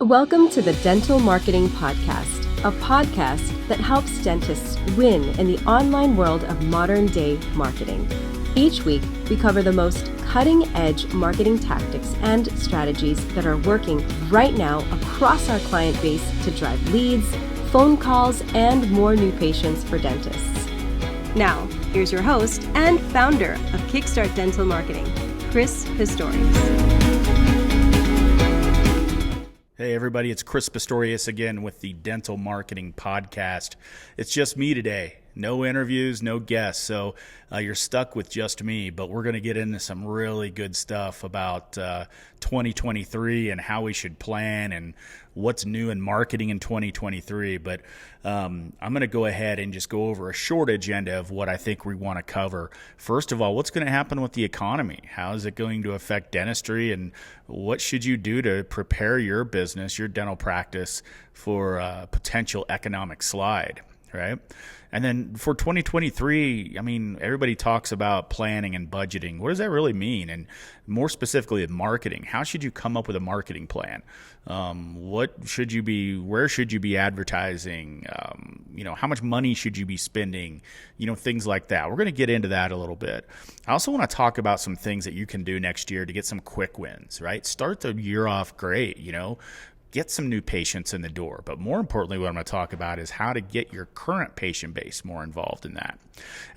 Welcome to the Dental Marketing Podcast, a podcast that helps dentists win in the online world of modern-day marketing. Each week, we cover the most cutting-edge marketing tactics and strategies that are working right now across our client base to drive leads, phone calls, and more new patients for dentists. Now, here's your host and founder of Kickstart Dental Marketing, Chris Pistorius. Hey everybody, it's Chris Pistorius again with the Dental Marketing Podcast. It's just me today. No interviews, no guests, so you're stuck with just me, but we're going to get into some really good stuff about 2023 and how we should plan and what's new in marketing in 2023. But I'm going to go ahead and just go over a short agenda of what I think we want to cover. First of all, what's going to happen with the economy? How is it going to affect dentistry, and what should you do to prepare your business, your dental practice, for a potential economic slide, right? And then for 2023, I mean, everybody talks about planning and budgeting. What does that really mean? And more specifically, marketing. How should you come up with a marketing plan? Where should you be advertising? How much money should you be spending? Things like that. We're going to get into that a little bit. I also want to talk about some things that you can do next year to get some quick wins, right? Start the year off great, get some new patients in the door. But more importantly, what I'm going to talk about is how to get your current patient base more involved in that.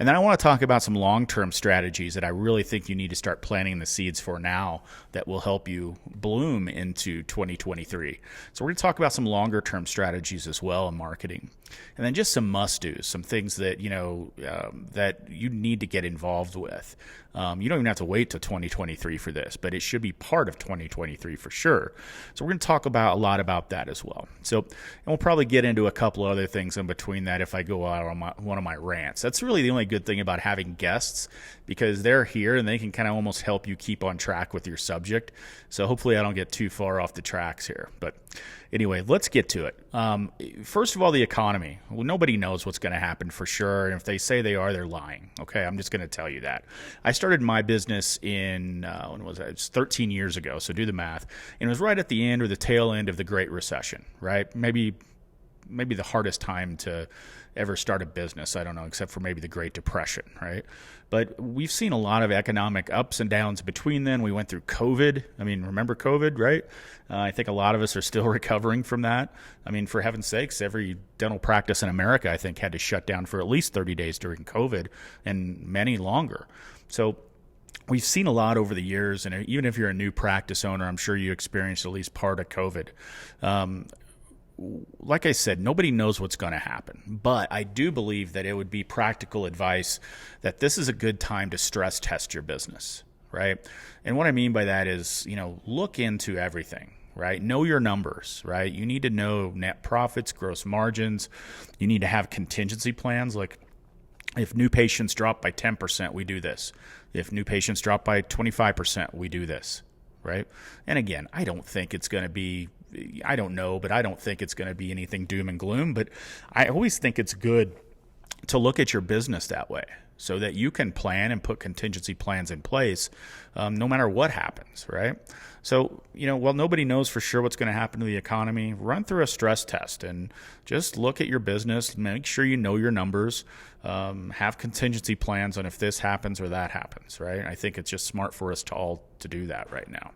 And then I want to talk about some long-term strategies that I really think you need to start planting the seeds for now that will help you bloom into 2023. So we're going to talk about some longer-term strategies as well in marketing. And then just some must-dos, some things that, that you need to get involved with. You don't even have to wait till 2023 for this, but it should be part of 2023 for sure. So we're going to talk about a lot about that as well. And we'll probably get into a couple other things in between that if I go out on one of my rants. That's really the only good thing about having guests, because they're here and they can kind of almost help you keep on track with your subject. So hopefully I don't get too far off the tracks here. But anyway, let's get to it. First of all, the economy. Well, nobody knows what's going to happen for sure. And if they say they are, they're lying. Okay, I'm just going to tell you that. I started my business in, when was that? It's 13 years ago, so do the math. And it was right at the end or the tail end of the Great Recession, right? Maybe the hardest time to ever start a business, I don't know, except for maybe the Great Depression, right? But we've seen a lot of economic ups and downs between then. We went through COVID. I mean, remember COVID, right? I think a lot of us are still recovering from that. I mean, for heaven's sakes, every dental practice in America, I think, had to shut down for at least 30 days during COVID, and many longer. So we've seen a lot over the years, and even if you're a new practice owner, I'm sure you experienced at least part of COVID. Like I said, nobody knows what's going to happen, but I do believe that it would be practical advice that this is a good time to stress test your business, right? And what I mean by that is, look into everything, right? Know your numbers, right? You need to know net profits, gross margins. You need to have contingency plans. Like if new patients drop by 10%, we do this. If new patients drop by 25%, we do this, right? And again, I don't think it's going to be, I don't know, but I don't think it's going to be anything doom and gloom. But I always think it's good to look at your business that way so that you can plan and put contingency plans in place no matter what happens, right? So, while nobody knows for sure what's going to happen to the economy, run through a stress test and just look at your business, make sure you know your numbers, have contingency plans on if this happens or that happens, right? I think it's just smart for us to do that right now.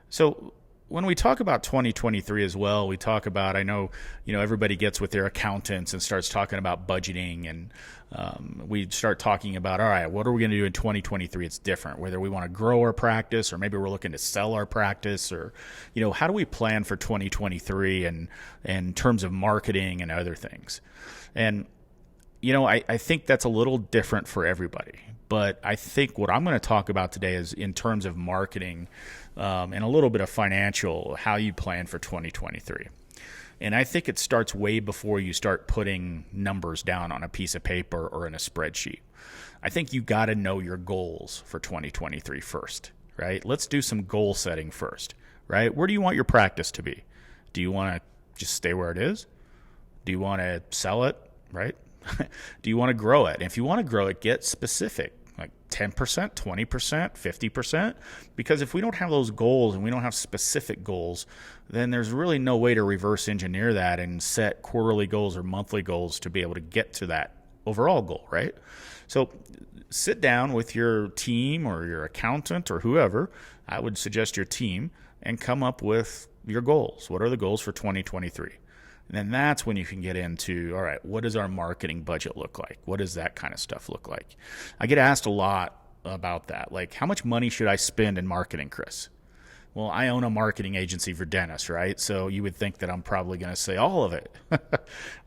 So when we talk about 2023 as well, we talk about, I know, everybody gets with their accountants and starts talking about budgeting, and we start talking about, all right, what are we going to do in 2023? It's different, whether we want to grow our practice or maybe we're looking to sell our practice, or, how do we plan for 2023 and in terms of marketing and other things? And, I think that's a little different for everybody. But I think what I'm going to talk about today is in terms of marketing and a little bit of financial, how you plan for 2023. And I think it starts way before you start putting numbers down on a piece of paper or in a spreadsheet. I think you got to know your goals for 2023 first, right? Let's do some goal setting first, right? Where do you want your practice to be? Do you want to just stay where it is? Do you want to sell it, right? Do you want to grow it? And if you want to grow it, get specific. Like, 10%, 20%, 50%? Because if we don't have those goals and we don't have specific goals, then there's really no way to reverse engineer that and set quarterly goals or monthly goals to be able to get to that overall goal, right? So sit down with your team or your accountant or whoever, I would suggest your team, and come up with your goals. What are the goals for 2023? And then that's when you can get into, all right, what does our marketing budget look like? What does that kind of stuff look like? I get asked a lot about that. Like, how much money should I spend in marketing, Chris? Well, I own a marketing agency for dentists, right? So you would think that I'm probably going to say all of it. Well,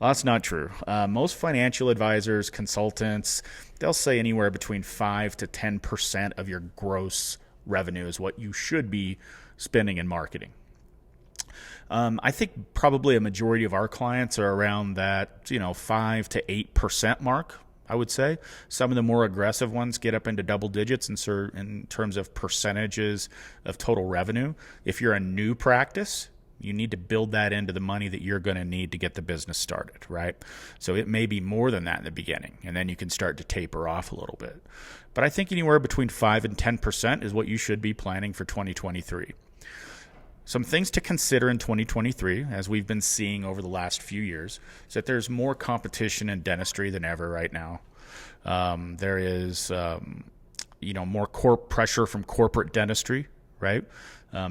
that's not true. Most financial advisors, consultants, they'll say anywhere between 5 to 10% of your gross revenue is what you should be spending in marketing. I think probably a majority of our clients are around that, 5 to 8% mark, I would say. Some of the more aggressive ones get up into double digits in terms of percentages of total revenue. If you're a new practice, you need to build that into the money that you're going to need to get the business started, right? So it may be more than that in the beginning, and then you can start to taper off a little bit. But I think anywhere between 5 and 10% is what you should be planning for 2023. Some things to consider in 2023, as we've been seeing over the last few years, is that there's more competition in dentistry than ever right now. There is, more pressure from corporate dentistry, right?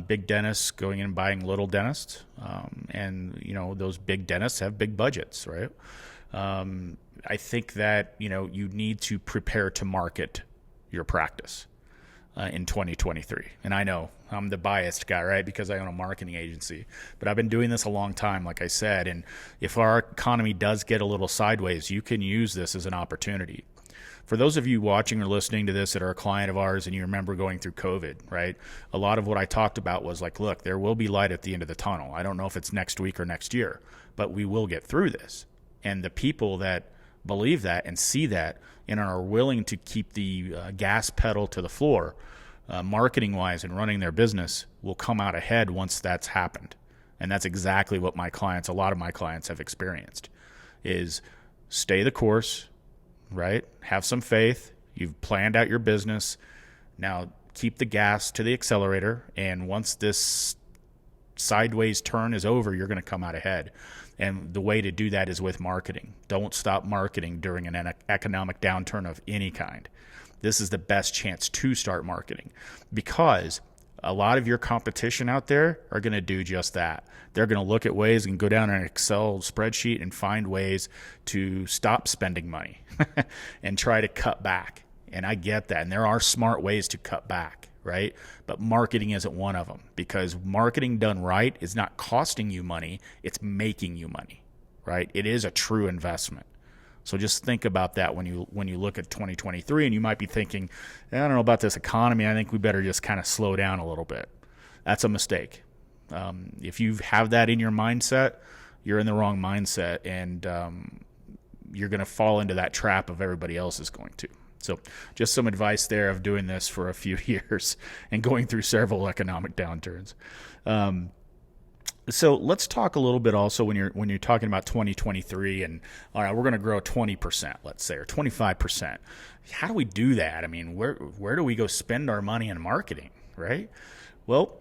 Big dentists going in and buying little dentists, and those big dentists have big budgets, right? I think that you need to prepare to market your practice in 2023. And I know I'm the biased guy, right? Because I own a marketing agency. But I've been doing this a long time, like I said. And if our economy does get a little sideways, you can use this as an opportunity. For those of you watching or listening to this that are a client of ours and you remember going through COVID, right? A lot of what I talked about was like, look, there will be light at the end of the tunnel. I don't know if it's next week or next year, but we will get through this. And the people that believe that and see that and are willing to keep the gas pedal to the floor, marketing-wise and running their business, will come out ahead once that's happened. And that's exactly what a lot of my clients have experienced, is stay the course, right? Have some faith. You've planned out your business. Now keep the gas to the accelerator. And once this sideways turn is over, you're going to come out ahead. And the way to do that is with marketing. Don't stop marketing during an economic downturn of any kind. This is the best chance to start marketing, because a lot of your competition out there are going to do just that. They're going to look at ways and go down an Excel spreadsheet and find ways to stop spending money and try to cut back. And I get that. And there are smart ways to cut back, right? But marketing isn't one of them, because marketing done right is not costing you money. It's making you money, right? It is a true investment. So just think about that when you look at 2023, and you might be thinking, I don't know about this economy. I think we better just kind of slow down a little bit. That's a mistake. If you have that in your mindset, you're in the wrong mindset, and you're going to fall into that trap of everybody else is going to. So just some advice there of doing this for a few years and going through several economic downturns. So let's talk a little bit also when you're talking about 2023 and, all right, we're going to grow 20%, let's say, or 25%. How do we do that? I mean, where do we go spend our money in marketing, right? Well,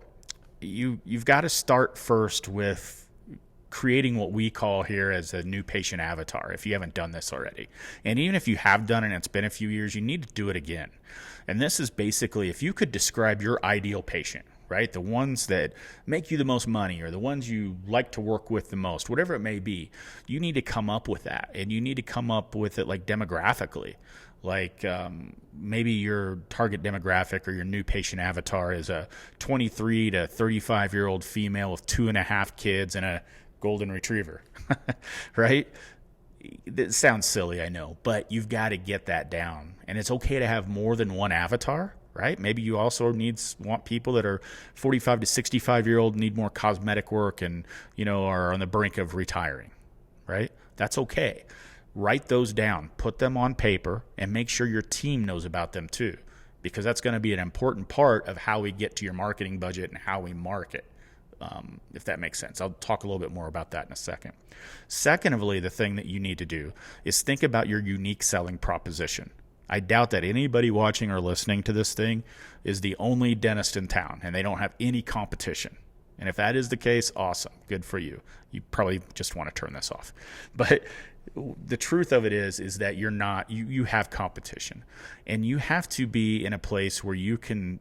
you've got to start first with creating what we call here as a new patient avatar, if you haven't done this already. And even if you have done it and it's been a few years, you need to do it again. And this is basically, if you could describe your ideal patient, right? The ones that make you the most money, or the ones you like to work with the most, whatever it may be, you need to come up with that. And you need to come up with it like demographically. Like maybe your target demographic or your new patient avatar is a 23 to 35-year-old female with 2.5 kids and a golden retriever, right? It sounds silly, I know, but you've got to get that down. And it's okay to have more than one avatar, right? Maybe you also want people that are 45 to 65-year-old, need more cosmetic work, and are on the brink of retiring, right? That's okay. Write those down, put them on paper, and make sure your team knows about them too, because that's going to be an important part of how we get to your marketing budget and how we market, if that makes sense. I'll talk a little bit more about that in a second. Secondly, the thing that you need to do is think about your unique selling proposition. I doubt that anybody watching or listening to this thing is the only dentist in town and they don't have any competition. And if that is the case, awesome. Good for you. You probably just want to turn this off. But the truth of it is that you have competition, and you have to be in a place where you can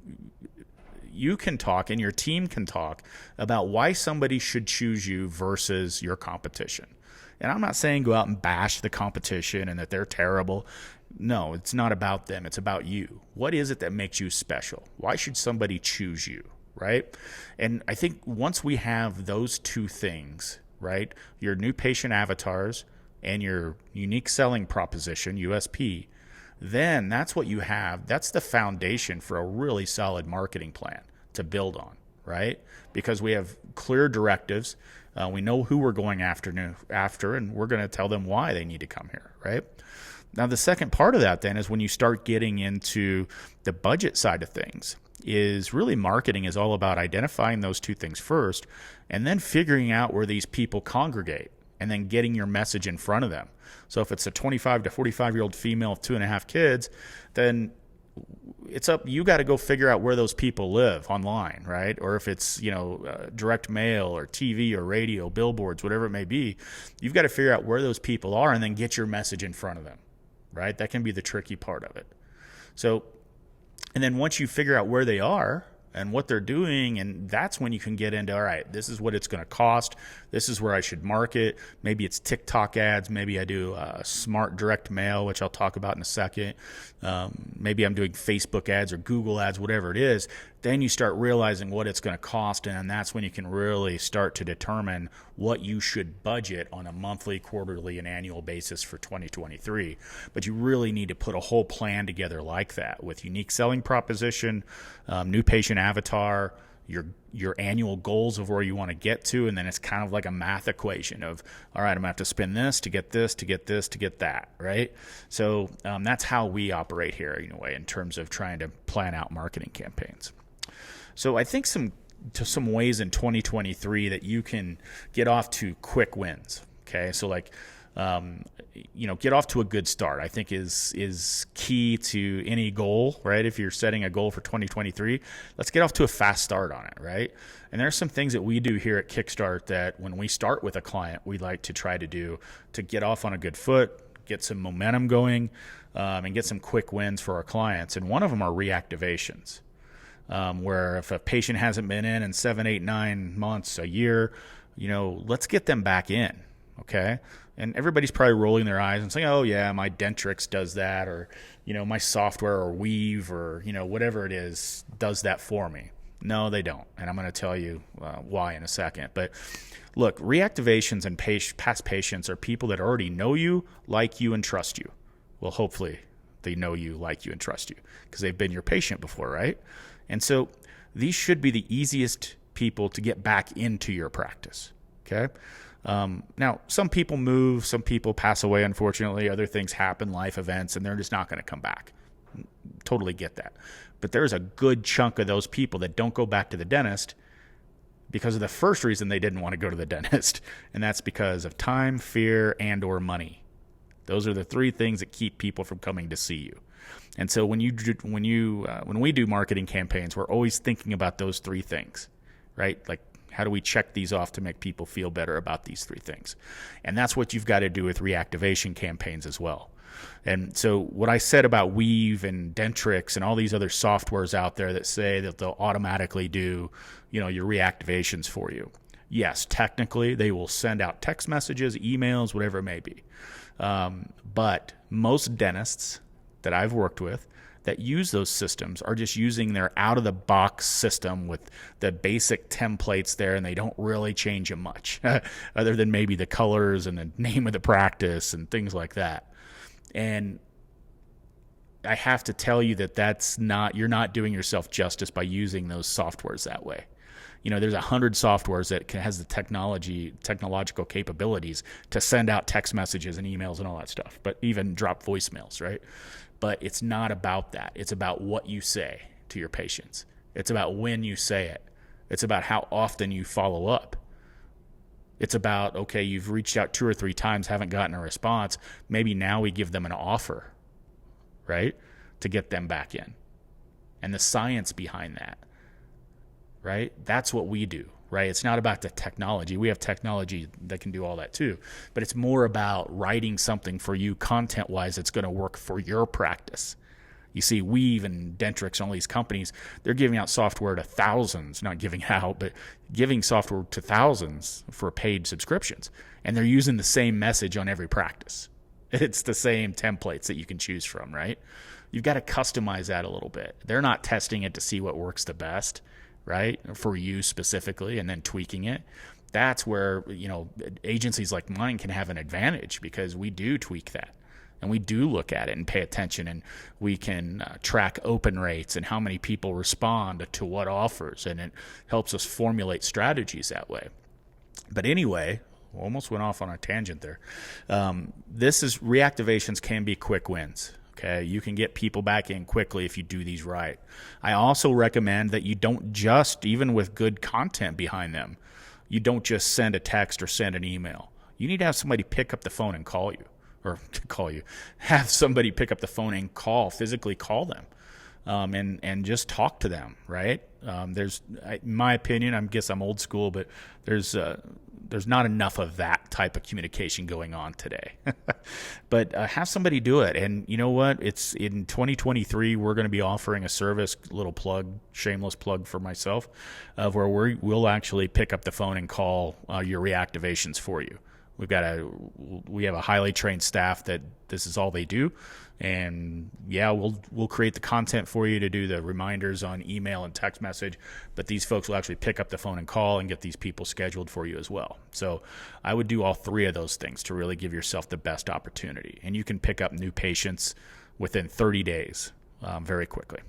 talk and your team can talk about why somebody should choose you versus your competition. And I'm not saying go out and bash the competition and that they're terrible. No, it's not about them. It's about you. What is it that makes you special? Why should somebody choose you, right? And I think once we have those two things, right, your new patient avatars and your unique selling proposition, USP, then that's what you have. That's the foundation for a really solid marketing plan to build on, right? Because we have clear directives. We know who we're going after, and we're going to tell them why they need to come here, right? Now, the second part of that then is when you start getting into the budget side of things, is really marketing is all about identifying those two things first and then figuring out where these people congregate and then getting your message in front of them. So if it's a 25 to 45-year-old female with 2.5 kids, then it's up. You got to go figure out where those people live online, right? Or if it's, direct mail or TV or radio, billboards, whatever it may be, you've got to figure out where those people are and then get your message in front of them, right? That can be the tricky part of it. So, and then once you figure out where they are and what they're doing, and that's when you can get into, all right, this is what it's going to cost. This is where I should market. Maybe it's TikTok ads. Maybe I do smart direct mail, which I'll talk about in a second. Maybe I'm doing Facebook ads or Google ads, whatever it is. Then you start realizing what it's going to cost, and that's when you can really start to determine what you should budget on a monthly, quarterly, and annual basis for 2023. But you really need to put a whole plan together like that with unique selling proposition, new patient avatar, your annual goals of where you want to get to, and then it's kind of like a math equation of, all right, I'm going to have to spend this to get this, to get this, to get that, right? So that's how we operate here in a way in terms of trying to plan out marketing campaigns. So I think some ways in 2023 that you can get off to quick wins. Okay, so like get off to a good start, I think is key to any goal, right? If you're setting a goal for 2023, let's get off to a fast start on it, right? And there are some things that we do here at Kickstart that when we start with a client, we like to try to do to get off on a good foot, get some momentum going, and get some quick wins for our clients. And one of them are reactivations. Where if a patient hasn't been in 7, 8, 9 months, a year, let's get them back in, okay? And everybody's probably rolling their eyes and saying, oh, yeah, my Dentrix does that, or, my software or Weave or, whatever it is does that for me. No, they don't. And I'm going to tell you why in a second. But look, reactivations and past patients are people that already know you, like you, and trust you. Well, hopefully they know you, like you, and trust you because they've been your patient before, right? And so these should be the easiest people to get back into your practice, okay? Now, some people move, some people pass away, unfortunately. Other things happen, life events, and they're just not going to come back. Totally get that. But there's a good chunk of those people that don't go back to the dentist because of the first reason they didn't want to go to the dentist, and that's because of time, fear, and or money. Those are the three things that keep people from coming to see you. And so when we do marketing campaigns, we're always thinking about those three things, right? Like, how do we check these off to make people feel better about these three things? And that's what you've got to do with reactivation campaigns as well. And so what I said about Weave and Dentrix and all these other softwares out there that say that they'll automatically do, your reactivations for you. Yes, technically they will send out text messages, emails, whatever it may be. But most dentists that I've worked with that use those systems are just using their out-of-the-box system with the basic templates there, and they don't really change them much other than maybe the colors and the name of the practice and things like that. And I have to tell you that you're not doing yourself justice by using those softwares that way. There's 100 softwares that has the technological capabilities to send out text messages and emails and all that stuff, but even drop voicemails, right? But it's not about that. It's about what you say to your patients. It's about when you say it. It's about how often you follow up. It's about, okay, you've reached out 2 or 3 times, haven't gotten a response. Maybe now we give them an offer. right? To get them back in. And the science behind that, right? That's what we do, right? It's not about the technology. We have technology that can do all that too, but it's more about writing something for you content-wise that's going to work for your practice. You see, Weave and Dentrix and all these companies, they're giving out software to thousands, not giving out, but giving software to thousands for paid subscriptions. And they're using the same message on every practice. It's the same templates that you can choose from, right? You've got to customize that a little bit. They're not testing it to see what works the best, right, for you specifically, and then tweaking it. That's where, agencies like mine can have an advantage, because we do tweak that. And we do look at it and pay attention, and we can track open rates and how many people respond to what offers, and it helps us formulate strategies that way. But anyway, almost went off on a tangent there. Reactivations can be quick wins. Okay, you can get people back in quickly if you do these right. I also recommend that you don't just, even with good content behind them, you don't just send a text or send an email. You need to have somebody pick up the phone and call you. Have somebody pick up the phone and physically call them, and just talk to them, right? In my opinion, I guess I'm old school, but there's not enough of that type of communication going on today. But have somebody do it. And you know what? It's in 2023, we're going to be offering a service, little plug, shameless plug for myself, of where we'll actually pick up the phone and call your reactivations for you. We have a highly trained staff that this is all they do, and we'll create the content for you to do the reminders on email and text message, but these folks will actually pick up the phone and call and get these people scheduled for you as well. So I would do all three of those things to really give yourself the best opportunity, and you can pick up new patients within 30 days very quickly.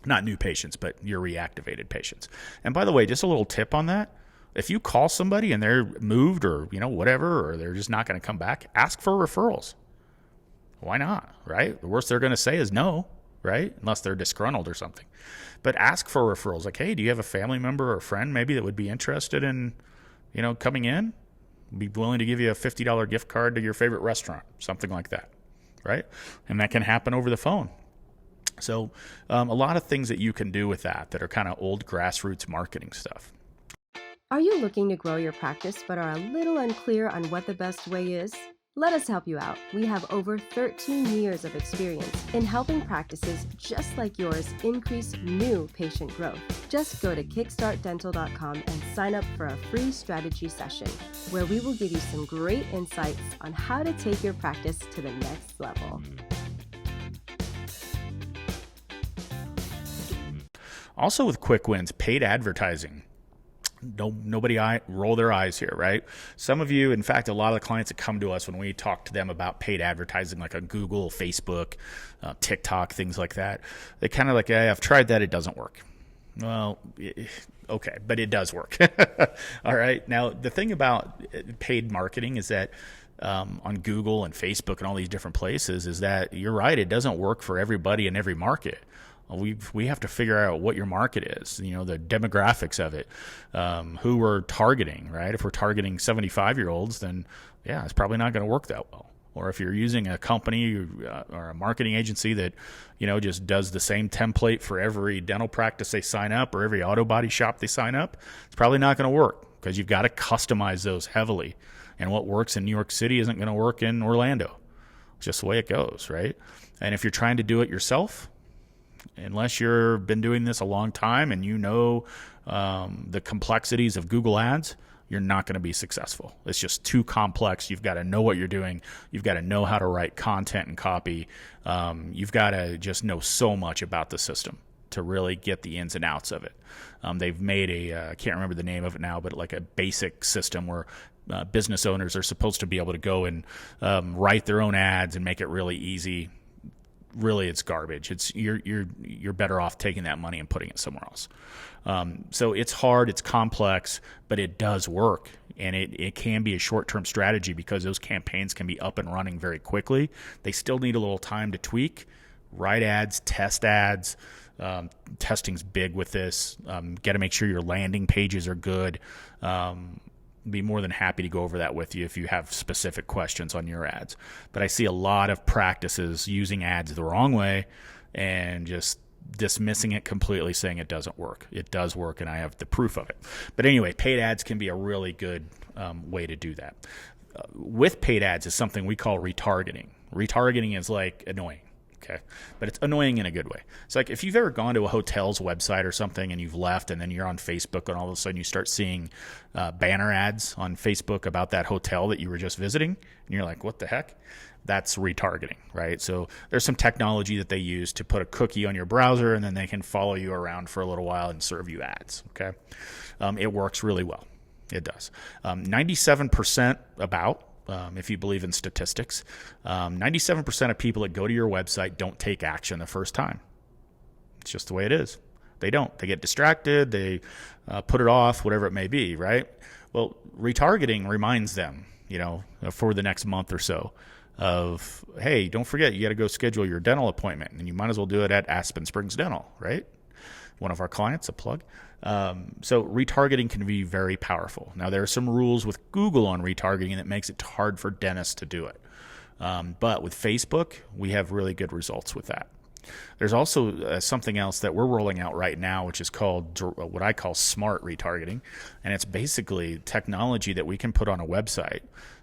Not new patients, but your reactivated patients. And by the way, just a little tip on that. If you call somebody and they're moved or, whatever, or they're just not going to come back, ask for referrals. Why not, right? The worst they're going to say is no, right? Unless they're disgruntled or something. But ask for referrals. Like, hey, do you have a family member or a friend maybe that would be interested in, coming in? Be willing to give you a $50 gift card to your favorite restaurant, something like that, right? And that can happen over the phone. So a lot of things that you can do with that are kind of old grassroots marketing stuff. Are you looking to grow your practice but are a little unclear on what the best way is? Let us help you out. We have over 13 years of experience in helping practices just like yours increase new patient growth. Just go to kickstartdental.com and sign up for a free strategy session where we will give you some great insights on how to take your practice to the next level. Also with quick wins, paid advertising. Nobody roll their eyes here, right? Some of you, in fact, a lot of the clients that come to us when we talk to them about paid advertising, like on Google, Facebook, TikTok, things like that, they kind of like, hey, I've tried that. It doesn't work. Well, okay, but it does work. All right. Now, the thing about paid marketing is that on Google and Facebook and all these different places is that you're right. It doesn't work for everybody in every market. We have to figure out what your market is, the demographics of it, who we're targeting, right? If we're targeting 75-year-olds, then it's probably not going to work that well. Or if you're using a company or a marketing agency that, just does the same template for every dental practice they sign up or every auto body shop they sign up, it's probably not going to work because you've got to customize those heavily. And what works in New York City isn't going to work in Orlando. It's just the way it goes, right? And if you're trying to do it yourself, unless you've been doing this a long time and the complexities of Google Ads, you're not going to be successful. It's just too complex. You've got to know what you're doing. You've got to know how to write content and copy. You've got to just know so much about the system to really get the ins and outs of it. They've made I can't remember the name of it now, but like a basic system where business owners are supposed to be able to go and write their own ads and make it really easy. Really, it's garbage. It's you're better off taking that money and putting it somewhere else. So it's hard, it's complex, but it does work, and it can be a short-term strategy because those campaigns can be up and running very quickly. They still need a little time to tweak, write ads, test ads. Testing's big with this. Got to make sure your landing pages are good. be more than happy to go over that with you if you have specific questions on your ads. But I see a lot of practices using ads the wrong way and just dismissing it completely, saying it doesn't work. It does work, and I have the proof of it. But anyway, paid ads can be a really good way to do that. With paid ads is something we call retargeting. Retargeting is like annoying. Okay. But it's annoying in a good way. It's like if you've ever gone to a hotel's website or something and you've left and then you're on Facebook and all of a sudden you start seeing banner ads on Facebook about that hotel that you were just visiting and you're like, what the heck? That's retargeting, right? So there's some technology that they use to put a cookie on your browser and then they can follow you around for a little while and serve you ads. Okay. It works really well. It does. 97% if you believe in statistics, 97% of people that go to your website don't take action the first time. It's just the way it is. They don't. They get distracted. They put it off, whatever it may be, right? Well, retargeting reminds them, for the next month or so of, hey, don't forget, you got to go schedule your dental appointment, and you might as well do it at Aspen Springs Dental, right? One of our clients, a plug. So retargeting can be very powerful. Now, there are some rules with Google on retargeting that makes it hard for dentists to do it. But with Facebook, we have really good results with that. There's also something else that we're rolling out right now, which is called what I call smart retargeting. And it's basically technology that we can put on a website.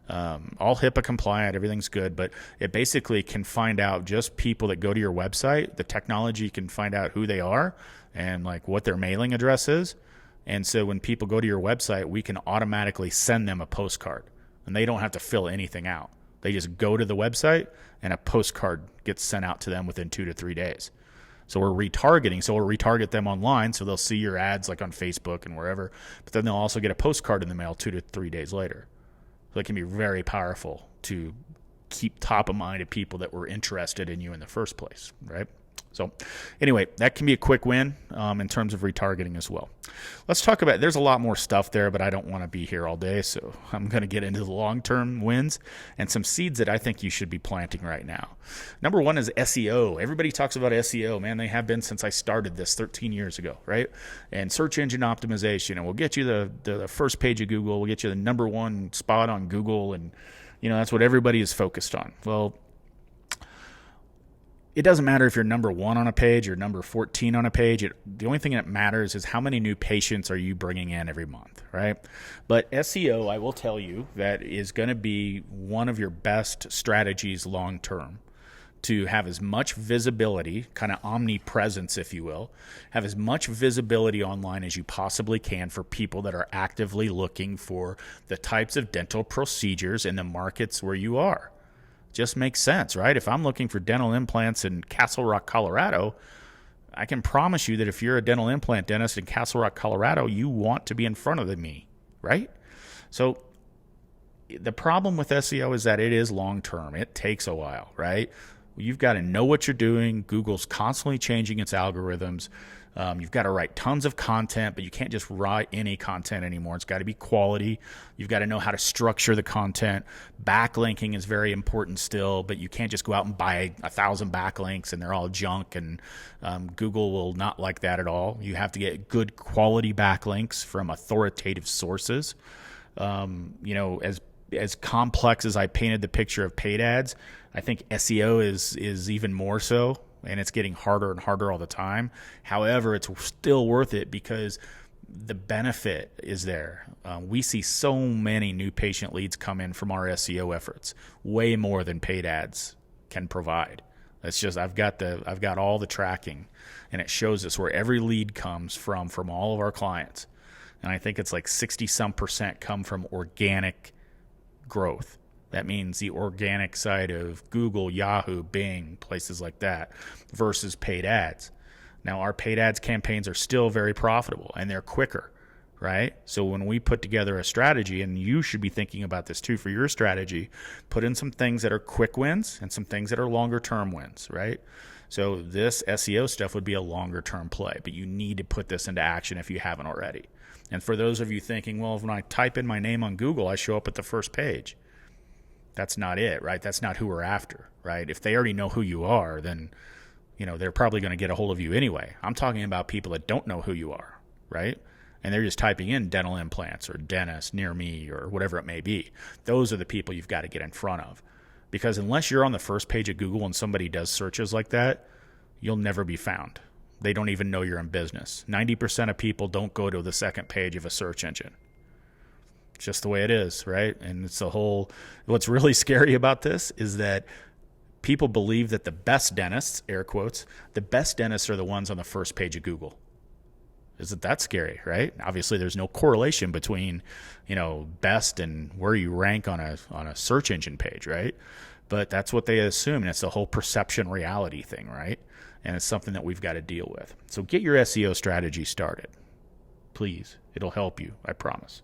All HIPAA compliant, everything's good, but it basically can find out just people that go to your website. The technology can find out who they are and like what their mailing address is. And so when people go to your website, we can automatically send them a postcard and they don't have to fill anything out. They just go to the website and a postcard gets sent out to them within 2 to 3 days. So we're retargeting. So we'll retarget them online. So they'll see your ads like on Facebook and wherever, but then they'll also get a postcard in the mail 2 to 3 days later. So it can be very powerful to keep top of mind of people that were interested in you in the first place, right? So anyway, that can be a quick win in terms of retargeting as well. Let's talk about, there's a lot more stuff there, but I don't want to be here all day. So I'm going to get into the long-term wins and some seeds that I think you should be planting right now. Number one is SEO. Everybody talks about SEO, man. They have been since I started this 13 years ago, right? And search engine optimization, and we'll get you the first page of Google. We'll get you the number one spot on Google. And, that's what everybody is focused on. Well, it doesn't matter if you're number 1 on a page or number 14 on a page. The only thing that matters is how many new patients are you bringing in every month, right? But SEO, I will tell you, that is going to be one of your best strategies long term to have as much visibility, kind of omnipresence, if you will, have as much visibility online as you possibly can for people that are actively looking for the types of dental procedures in the markets where you are. Just makes sense, right? If I'm looking for dental implants in Castle Rock, Colorado, I can promise you that if you're a dental implant dentist in Castle Rock, Colorado, you want to be in front of me, right? So the problem with SEO is that it is long-term. It takes a while, right? You've got to know what you're doing. Google's constantly changing its algorithms. You've got to write tons of content, but you can't just write any content anymore. It's got to be quality. You've got to know how to structure the content. Backlinking is very important still, but you can't just go out and buy 1,000 backlinks and they're all junk, and Google will not like that at all. You have to get good quality backlinks from authoritative sources. As complex as I painted the picture of paid ads, I think SEO is even more so. And it's getting harder and harder all the time. However, it's still worth it because the benefit is there. We see so many new patient leads come in from our SEO efforts, way more than paid ads can provide. It's just I've got all the tracking, and it shows us where every lead comes from all of our clients. And I think it's like 60-some% come from organic growth. That means the organic side of Google, Yahoo, Bing, places like that, versus paid ads. Now, our paid ads campaigns are still very profitable, and they're quicker, right? So when we put together a strategy, and you should be thinking about this too for your strategy, put in some things that are quick wins and some things that are longer-term wins, right? So this SEO stuff would be a longer-term play, but you need to put this into action if you haven't already. And for those of you thinking, well, when I type in my name on Google, I show up at the first page. That's not it, right? That's not who we're after, right? If they already know who you are, then, they're probably going to get a hold of you anyway. I'm talking about people that don't know who you are, right? and they're just typing in dental implants or dentist near me or whatever it may be. Those are the people you've got to get in front of. Because unless you're on the first page of Google and somebody does searches like that, you'll never be found. They don't even know you're in business. 90% of people don't go to the second page of a search engine. It's just the way it is, right? And it's what's really scary about this is that people believe that the best dentists, air quotes, the best dentists are the ones on the first page of Google. Isn't that scary, right? Obviously, there's no correlation between, best and where you rank on a search engine page, right? But that's what they assume, and it's the whole perception reality thing, right? And it's something that we've got to deal with. So get your SEO strategy started, please. It'll help you, I promise.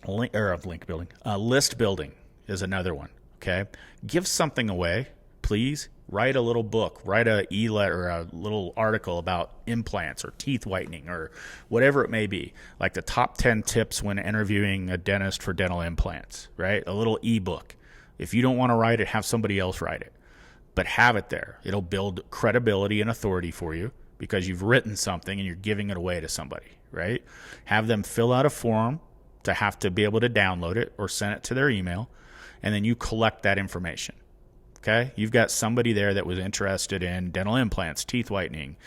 List building is another one. Okay, give something away, please. Write a little book, write a e-letter, or a little article about implants or teeth whitening or whatever it may be, like the top 10 tips when interviewing a dentist for dental implants, right? A little ebook. If you don't want to write it, have somebody else write it, but have it there. It'll build credibility and authority for you because you've written something and you're giving it away to somebody, right? Have them fill out a form to have to be able to download it or send it to their email, and then you collect that information. Okay, you've got somebody there that was interested in dental implants, teeth whitening,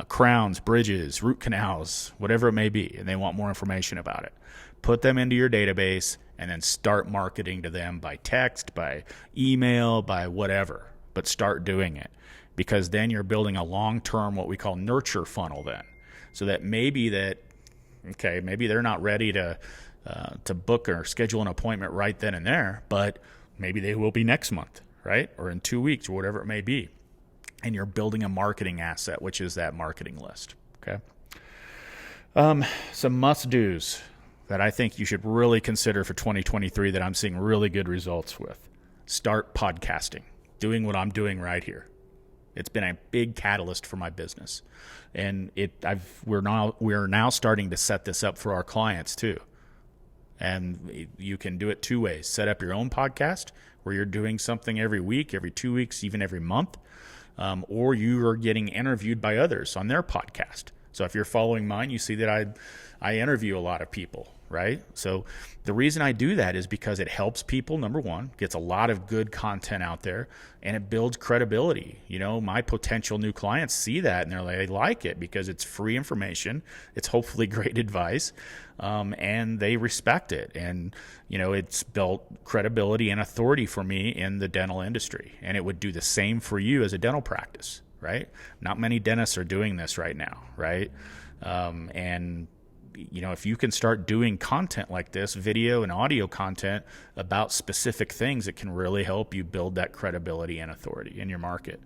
crowns, bridges, root canals, whatever it may be, and they want more information about it. Put them into your database and then start marketing to them by text, by email, by whatever, but start doing it, because then you're building a long-term, what we call nurture funnel then, so that maybe they're not ready to book or schedule an appointment right then and there, but maybe they will be next month, right? Or in 2 weeks or whatever it may be. And you're building a marketing asset, which is that marketing list. Okay. Some must-dos that I think you should really consider for 2023 that I'm seeing really good results with. Start podcasting, doing what I'm doing right here. It's been a big catalyst for my business. And we're now starting to set this up for our clients too. And you can do it two ways. Set up your own podcast where you're doing something every week, every 2 weeks, even every month, or you are getting interviewed by others on their podcast. So if you're following mine, you see that I interview a lot of people, right? So the reason I do that is because it helps people, number one, gets a lot of good content out there, and it builds credibility. My potential new clients see that, and they like it because it's free information. It's hopefully great advice, and they respect it. And, it's built credibility and authority for me in the dental industry, and it would do the same for you as a dental practice, right? Not many dentists are doing this right now, right? If you can start doing content like this, video and audio content about specific things, it can really help you build that credibility and authority in your market.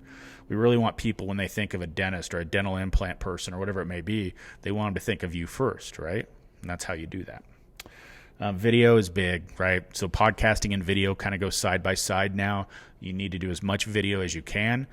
We really want people, when they think of a dentist or a dental implant person or whatever it may be, they want them to think of you first, right? And that's how you do that. Video is big, right? So podcasting and video kind of go side by side now. You need to do as much video as you can.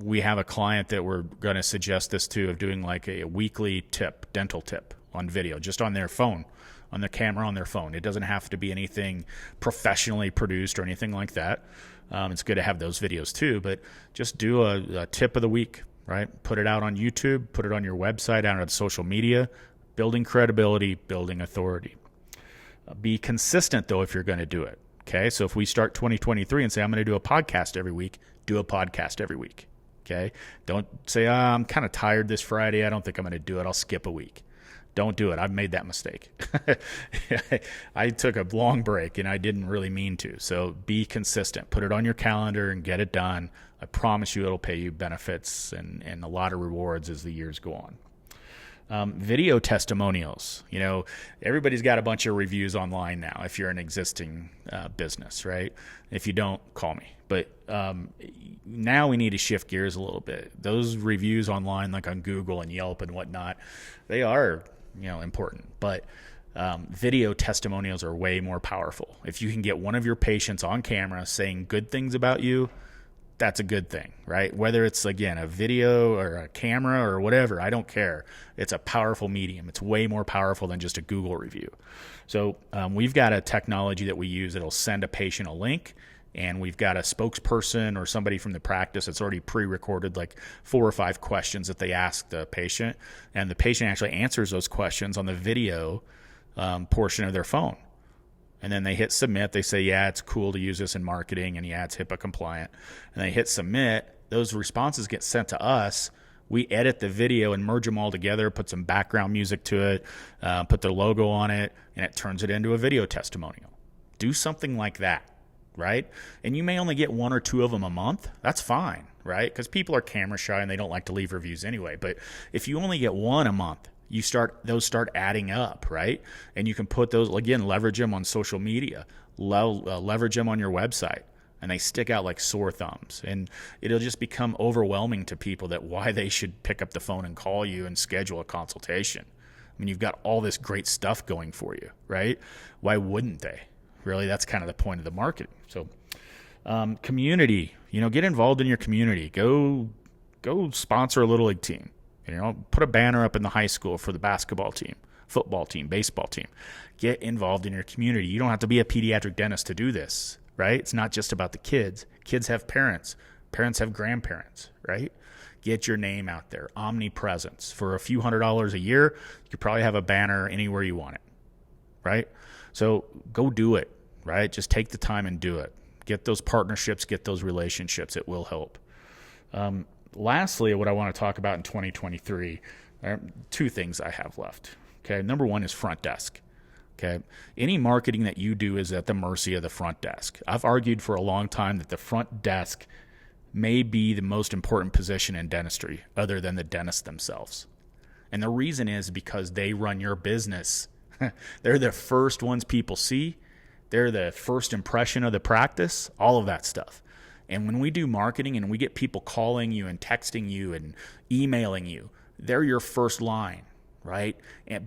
We have a client that we're going to suggest this to, of doing like a weekly dental tip on video, just on their phone, on the camera on their phone. It doesn't have to be anything professionally produced or anything like that. It's good to have those videos too, but just do a tip of the week, right? Put it out on YouTube, put it on your website, out on social media, building credibility, building authority. Be consistent, though, if you're going to do it. Okay, so if we start 2023 and say, I'm going to do a podcast every week, do a podcast every week. Okay, don't say, I'm kind of tired this Friday, I don't think I'm going to do it, I'll skip a week. Don't do it. I've made that mistake. I took a long break and I didn't really mean to. So be consistent. Put it on your calendar and get it done. I promise you it'll pay you benefits and a lot of rewards as the years go on. Video testimonials. Everybody's got a bunch of reviews online now if you're an existing business, right? If you don't, call me. But now we need to shift gears a little bit. Those reviews online, like on Google and Yelp and whatnot, they are important. But video testimonials are way more powerful. If you can get one of your patients on camera saying good things about you, that's a good thing, right? Whether it's, again, a video or a camera or whatever, I don't care. It's a powerful medium. It's way more powerful than just a Google review. So we've got a technology that we use that'll send a patient a link, and we've got a spokesperson or somebody from the practice that's already pre-recorded like 4 or 5 questions that they ask the patient, and the patient actually answers those questions on the video portion of their phone. And then they hit submit. They say, yeah, it's cool to use this in marketing, and yeah, it's HIPAA compliant. And they hit submit. Those responses get sent to us. We edit the video and merge them all together, put some background music to it, put their logo on it, and it turns it into a video testimonial. Do something like that, right? And you may only get 1 or 2 of them a month. That's fine, right? Because people are camera shy and they don't like to leave reviews anyway. But if you only get 1 a month, those start adding up, right? And you can put those, again, leverage them on social media, leverage them on your website, and they stick out like sore thumbs. And it'll just become overwhelming to people that why they should pick up the phone and call you and schedule a consultation. I mean, you've got all this great stuff going for you, right? Why wouldn't they? Really, that's kind of the point of the marketing. So community, get involved in your community. Go sponsor a little league team. Put a banner up in the high school for the basketball team, football team, baseball team. Get involved in your community. You don't have to be a pediatric dentist to do this, right? It's not just about the kids. Kids have parents. Parents have grandparents, right? Get your name out there. Omnipresence. For a few $100s a year, you could probably have a banner anywhere you want it, right? So go do it, right? Just take the time and do it. Get those partnerships, get those relationships. It will help. Lastly, what I want to talk about in 2023, 2 things I have left. Okay, number 1 is front desk. Okay, any marketing that you do is at the mercy of the front desk. I've argued for a long time that the front desk may be the most important position in dentistry other than the dentists themselves. And the reason is because they run your business. They're the first ones people see. They're the first impression of the practice, all of that stuff. And when we do marketing and we get people calling you and texting you and emailing you, they're your first line, right?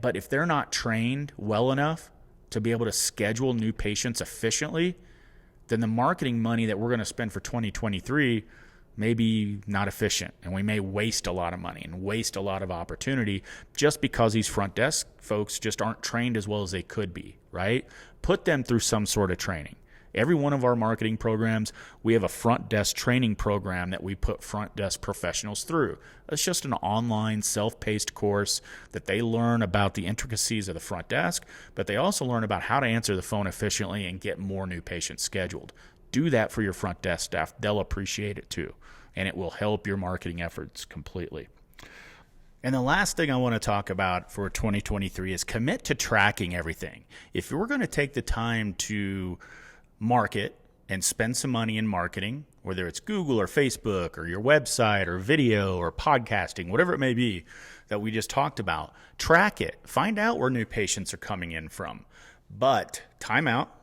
But if they're not trained well enough to be able to schedule new patients efficiently, then the marketing money that we're going to spend for 2023 may be not efficient. And we may waste a lot of money and waste a lot of opportunity just because these front desk folks just aren't trained as well as they could be, right? Put them through some sort of training. Every one of our marketing programs, we have a front desk training program that we put front desk professionals through. It's just an online self-paced course that they learn about the intricacies of the front desk, but they also learn about how to answer the phone efficiently and get more new patients scheduled. Do that for your front desk staff. They'll appreciate it too, and it will help your marketing efforts completely. And the last thing I want to talk about for 2023 is commit to tracking everything. If we're going to take the time to market and spend some money in marketing, whether it's Google or Facebook or your website or video or podcasting, whatever it may be that we just talked about, track it. Find out where new patients are coming in from. But time out.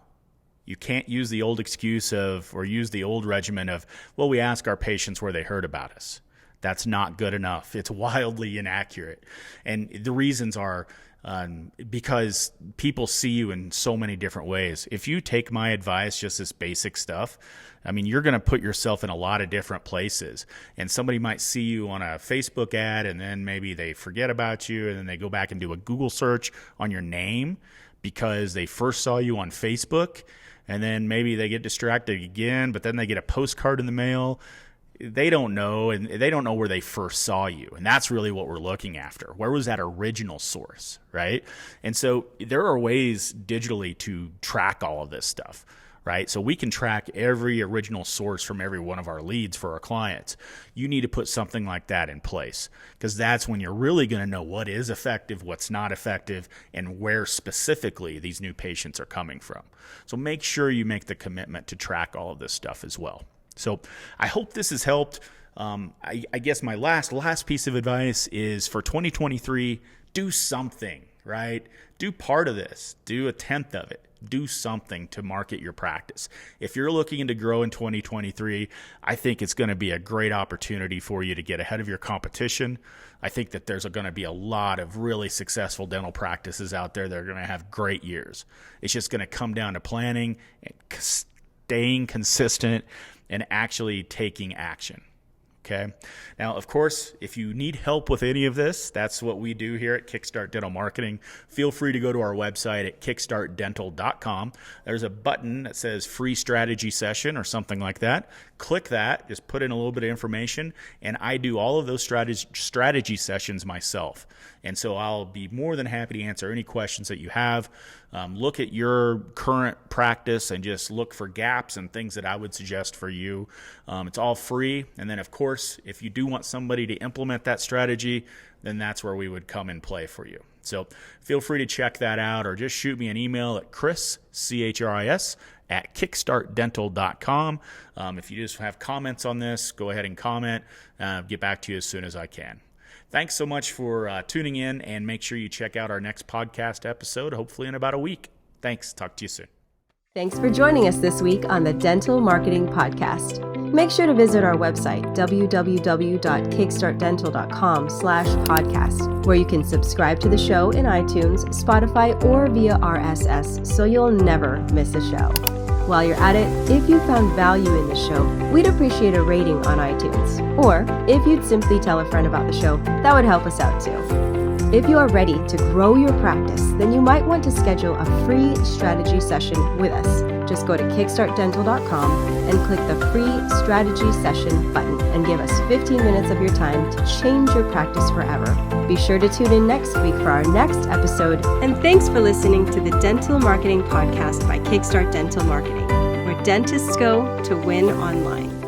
You can't use the old excuse or use the old regimen of, well, we ask our patients where they heard about us. That's not good enough. It's wildly inaccurate. And the reasons are because people see you in so many different ways. If you take my advice, just this basic stuff, I mean, you're going to put yourself in a lot of different places. And somebody might see you on a Facebook ad, and then maybe they forget about you, and then they go back and do a Google search on your name because they first saw you on Facebook, and then maybe they get distracted again, but then they get a postcard in the mail. They don't know, and they don't know where they first saw you. And that's really what we're looking after. Where was that original source, right? And so there are ways digitally to track all of this stuff, right? So we can track every original source from every one of our leads for our clients. You need to put something like that in place, because that's when you're really going to know what is effective, what's not effective, and where specifically these new patients are coming from. So make sure you make the commitment to track all of this stuff as well. So I hope this has helped. I guess my last piece of advice is for 2023, do something, right? Do part of this. Do a tenth of it. Do something to market your practice. If you're looking to grow in 2023, I think it's going to be a great opportunity for you to get ahead of your competition. I think that there's going to be a lot of really successful dental practices out there that are going to have great years. It's just going to come down to planning and staying consistent and actually taking action. Okay. Now, of course, if you need help with any of this, that's what we do here at Kickstart Dental Marketing. Feel free to go to our website at kickstartdental.com. There's a button that says free strategy session or something like that. Click that, just put in a little bit of information, and I do all of those strategy sessions myself. And so I'll be more than happy to answer any questions that you have. Look at your current practice and just look for gaps and things that I would suggest for you. It's all free. And then, of course, if you do want somebody to implement that strategy, then that's where we would come and play for you. So feel free to check that out, or just shoot me an email at Chris, C-H-R-I-S, at kickstartdental.com. If you just have comments on this, go ahead and comment. Get back to you as soon as I can. Thanks so much for tuning in, and make sure you check out our next podcast episode, hopefully in about a week. Thanks. Talk to you soon. Thanks for joining us this week on the Dental Marketing Podcast. Make sure to visit our website, www.kickstartdental.com/podcast, where you can subscribe to the show in iTunes, Spotify, or via RSS, so you'll never miss a show. While you're at it, if you found value in the show, we'd appreciate a rating on iTunes. Or if you'd simply tell a friend about the show, that would help us out too. If you are ready to grow your practice, then you might want to schedule a free strategy session with us. Just go to kickstartdental.com and click the free strategy session button and give us 15 minutes of your time to change your practice forever. Be sure to tune in next week for our next episode. And thanks for listening to the Dental Marketing Podcast by Kickstart Dental Marketing, where dentists go to win online.